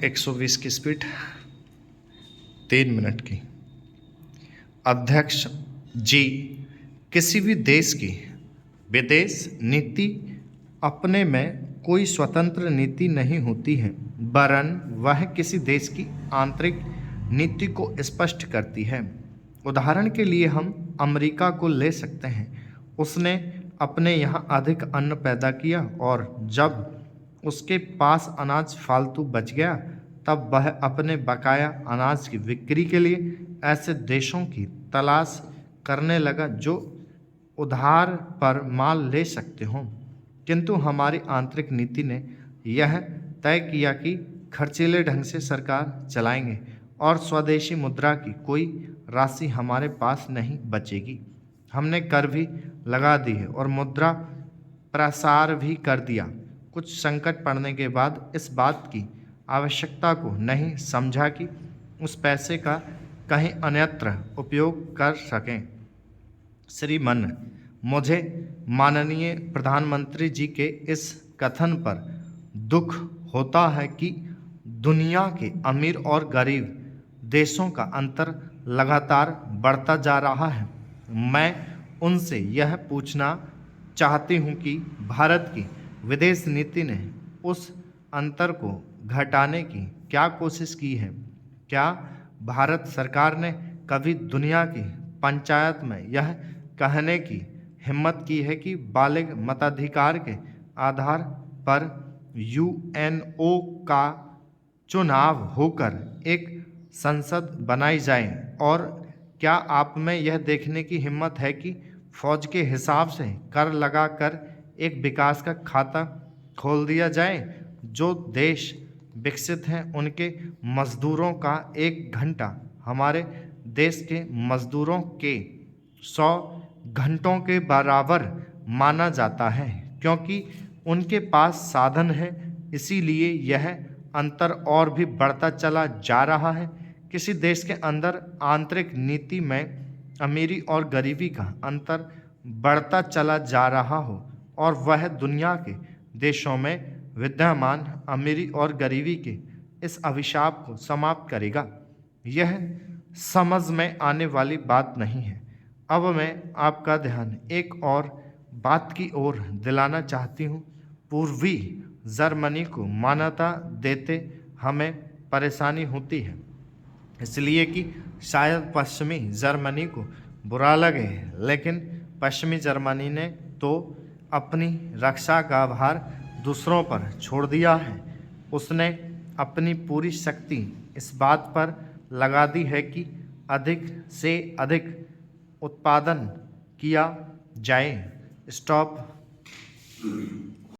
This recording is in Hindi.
120 की स्पीड 3 मिनट की। अध्यक्ष जी, किसी भी देश की विदेश नीति अपने में कोई स्वतंत्र नीति नहीं होती है, वरन वह किसी देश की आंतरिक नीति को स्पष्ट करती है। उदाहरण के लिए हम अमेरिका को ले सकते हैं। उसने अपने यहाँ अधिक अन्न पैदा किया और जब उसके पास अनाज फालतू बच गया तब वह अपने बकाया अनाज की बिक्री के लिए ऐसे देशों की तलाश करने लगा जो उधार पर माल ले सकते हों। किंतु हमारी आंतरिक नीति ने यह तय किया कि खर्चीले ढंग से सरकार चलाएंगे और स्वदेशी मुद्रा की कोई राशि हमारे पास नहीं बचेगी। हमने कर भी लगा दी है और मुद्रा प्रसार भी कर दिया। कुछ संकट पड़ने के बाद इस बात की आवश्यकता को नहीं समझा कि उस पैसे का कहीं अन्यत्र उपयोग कर सकें। श्रीमान, मुझे माननीय प्रधानमंत्री जी के इस कथन पर दुख होता है कि दुनिया के अमीर और गरीब देशों का अंतर लगातार बढ़ता जा रहा है। मैं उनसे यह पूछना चाहती हूँ कि भारत की विदेश नीति ने उस अंतर को घटाने की क्या कोशिश की है? क्या भारत सरकार ने कभी दुनिया की पंचायत में यह कहने की हिम्मत की है कि बालिग मताधिकार के आधार पर यूएनओ का चुनाव होकर एक संसद बनाई जाए? और क्या आप में यह देखने की हिम्मत है कि फौज के हिसाब से कर लगाकर एक विकास का खाता खोल दिया जाए? जो देश विकसित हैं उनके मजदूरों का 1 घंटा हमारे देश के मजदूरों के 100 घंटों के बराबर माना जाता है, क्योंकि उनके पास साधन है। इसीलिए यह अंतर और भी बढ़ता चला जा रहा है। किसी देश के अंदर आंतरिक नीति में अमीरी और गरीबी का अंतर बढ़ता चला जा रहा हो और वह दुनिया के देशों में विद्यमान अमीरी और गरीबी के इस अभिशाप को समाप्त करेगा, यह समझ में आने वाली बात नहीं है। अब मैं आपका ध्यान एक और बात की ओर दिलाना चाहती हूँ। पूर्वी जर्मनी को मान्यता देते हमें परेशानी होती है, इसलिए कि शायद पश्चिमी जर्मनी को बुरा लगे, लेकिन पश्चिमी जर्मनी ने तो अपनी रक्षा का भार दूसरों पर छोड़ दिया है। उसने अपनी पूरी शक्ति इस बात पर लगा दी है कि अधिक से अधिक उत्पादन किया जाए। स्टॉप।